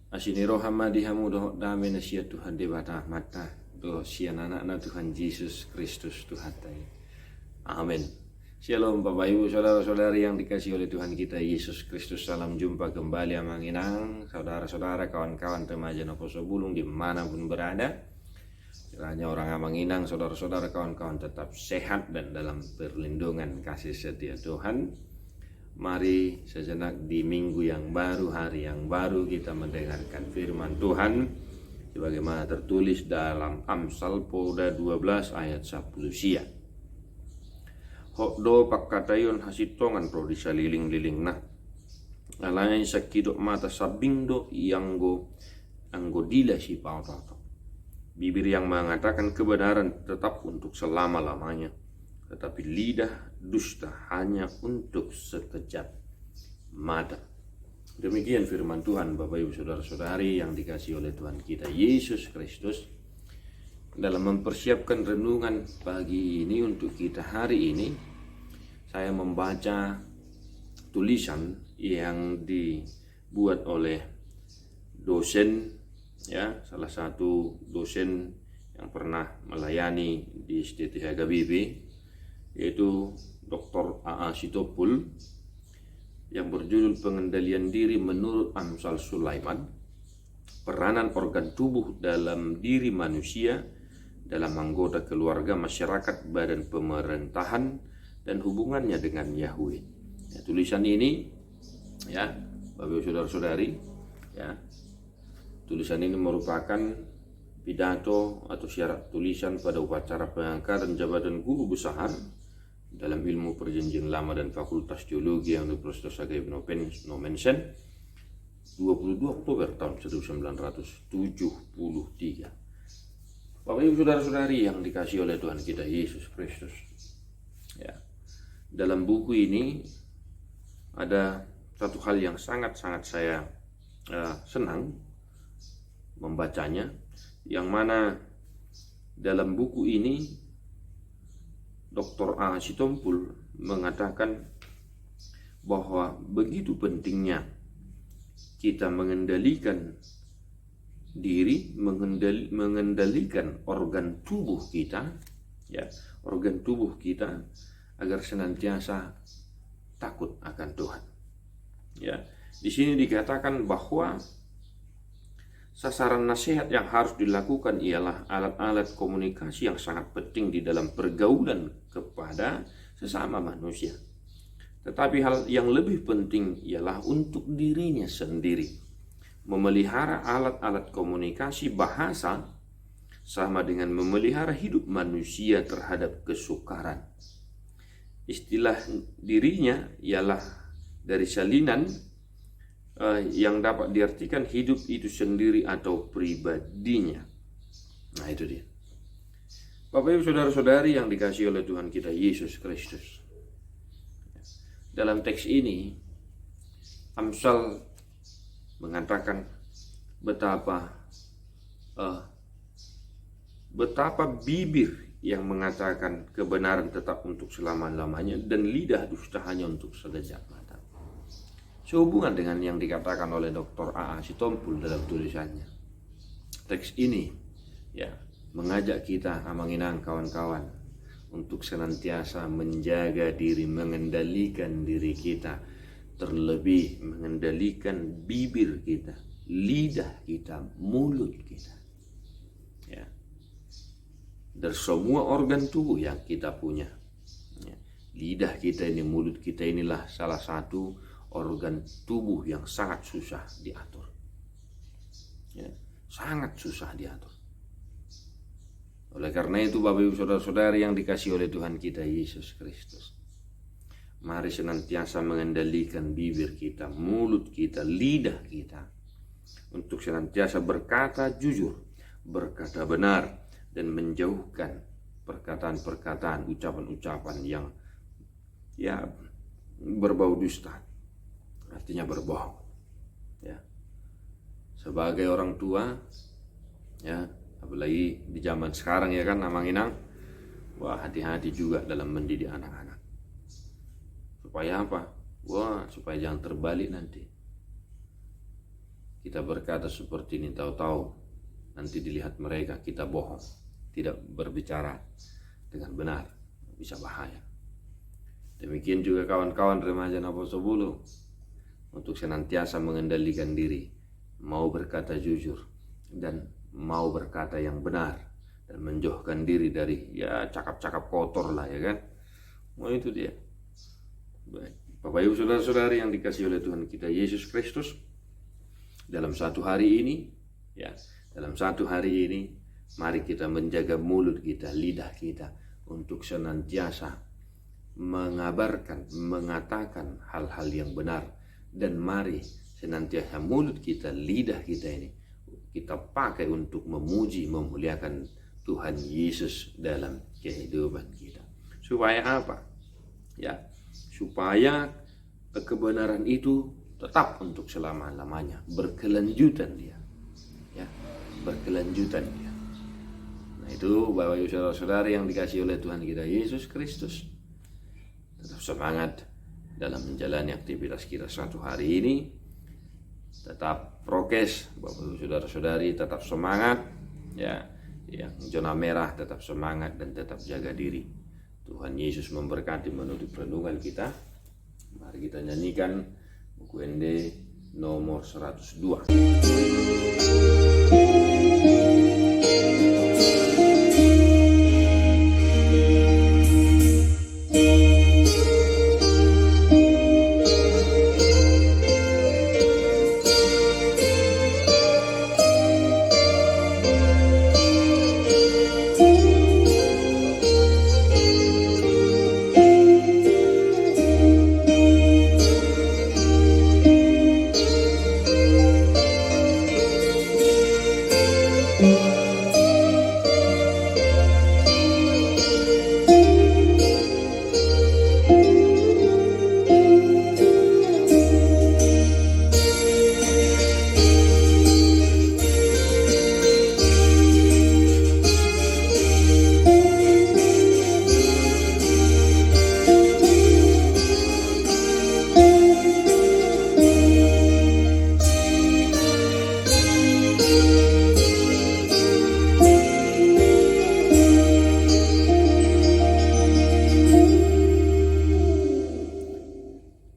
Asiniro hamadi hamudo dame na siya Tuhan debata mata do siya anak na Tuhan Yesus Kristus Tuhan tay. Amin. Shalom Bapak Ibu saudara-saudari yang dikasihi oleh Tuhan kita Yesus Kristus. Salam jumpa kembali amanginang saudara-saudara, kawan-kawan remaja Nokoso Bulung dimanapun berada. Kiranya orang amanginang, saudara-saudara, kawan-kawan tetap sehat dan dalam perlindungan kasih setia Tuhan. Mari sejenak di minggu yang baru, hari yang baru, kita mendengarkan firman Tuhan sebagaimana tertulis dalam Amsal Poda 12 ayat 10 sia. Hokdo pakkatayon hasitongan pro disaliling-liling nah. Alain sakidok mata sabingdo anggo dila si pautoto. Bibir yang mengatakan kebenaran tetap untuk selama-lamanya, tetapi lidah dusta hanya untuk sekejap mata. Demikian firman Tuhan Bapak Ibu saudara-saudari yang dikasihi oleh Tuhan kita Yesus Kristus. Dalam mempersiapkan renungan pagi ini untuk kita hari ini, saya membaca tulisan yang dibuat oleh dosen, ya, salah satu dosen yang pernah melayani di STTH GBIB, yaitu Dr. A.A. Sitopul, yang berjudul Pengendalian Diri Menurut Amsal Sulaiman, Peranan Organ Tubuh dalam Diri Manusia, dalam Anggota Keluarga, Masyarakat, Badan Pemerintahan, dan Hubungannya dengan Yahweh. Ya, tulisan ini, ya, Bapak saudara-saudari, ya, tulisan ini merupakan pidato atau syarat tulisan pada upacara pengangkatan jabatan guru besar dalam ilmu perjanjian lama dan Fakultas Teologi yang Universitas Agraria Nomensen 22 Oktober tahun 1973. Bapak Ibu saudara-saudari yang dikasihi oleh Tuhan kita Yesus Kristus, ya, dalam buku ini ada satu hal yang sangat-sangat saya senang membacanya, yang mana dalam buku ini Dr. A. Sitompul mengatakan bahwa begitu pentingnya kita mengendalikan diri, mengendalikan organ tubuh kita, ya, organ tubuh kita, agar senantiasa takut akan Tuhan. Ya, di sini dikatakan bahwa sasaran nasihat yang harus dilakukan ialah alat-alat komunikasi yang sangat penting di dalam pergaulan kepada sesama manusia. Tetapi hal yang lebih penting ialah untuk dirinya sendiri. Memelihara alat-alat komunikasi bahasa sama dengan memelihara hidup manusia terhadap kesukaran. Istilah dirinya ialah dari salinan yang dapat diartikan hidup itu sendiri atau pribadinya. Nah, itu dia. Bapak Ibu saudara-saudari yang dikasihi oleh Tuhan kita Yesus Kristus. Dalam teks ini Amsal mengatakan betapa bibir yang mengatakan kebenaran tetap untuk selama-lamanya dan lidah dusta hanya untuk sekejap mata. Sehubungan dengan yang dikatakan oleh Dr. A.A. Sitompul dalam tulisannya, teks ini, ya, mengajak kita amanginang kawan-kawan untuk senantiasa menjaga diri, mengendalikan diri kita, terlebih mengendalikan bibir kita, lidah kita, mulut kita, ya, dari semua organ tubuh yang kita punya, ya. Lidah kita ini, mulut kita inilah salah satu organ tubuh yang sangat susah diatur, ya, sangat susah diatur. Oleh karena itu Bapak Ibu saudara-saudari yang dikasihi oleh Tuhan kita Yesus Kristus, mari senantiasa mengendalikan bibir kita, mulut kita, lidah kita, untuk senantiasa berkata jujur, berkata benar, dan menjauhkan perkataan-perkataan, ucapan-ucapan yang, ya, berbau dusta, artinya berbohong, ya. Sebagai orang tua, ya, apalagi di zaman sekarang, ya kan, amanginang, wah, hati-hati juga dalam mendidik anak-anak. Supaya apa? Wah, supaya jangan terbalik nanti. Kita berkata seperti ini, tahu-tahu nanti dilihat mereka kita bohong, tidak berbicara dengan benar, bisa bahaya. Demikian juga kawan-kawan remaja Naposo Bulu, untuk senantiasa mengendalikan diri, mau berkata jujur dan mau berkata yang benar, dan menjauhkan diri dari ya cakap-cakap kotor lah, ya kan. Itu dia. Baik, Bapak Ibu saudara-saudari yang dikasihi oleh Tuhan kita Yesus Kristus, dalam satu hari ini, mari kita menjaga mulut kita, lidah kita, untuk senantiasa mengabarkan, mengatakan hal-hal yang benar. Dan mari senantiasa mulut kita, lidah kita ini kita pakai untuk memuji, memuliakan Tuhan Yesus dalam kehidupan kita. Supaya apa? Ya, supaya kebenaran itu tetap untuk selama-lamanya, berkelanjutan dia. Ya, berkelanjutan dia. Nah, itu Bapak Ibu saudara-saudari yang dikasihi oleh Tuhan kita Yesus Kristus. Tetap semangat dalam menjalani aktivitas kita satu hari ini. Tetap prokes, Bapak Ibu saudara-saudari, tetap semangat. Ya, yang zona merah tetap semangat dan tetap jaga diri. Tuhan Yesus memberkati menurut perlindungan kita. Mari kita nyanyikan buku ND nomor 102.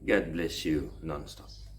God bless you non-stop.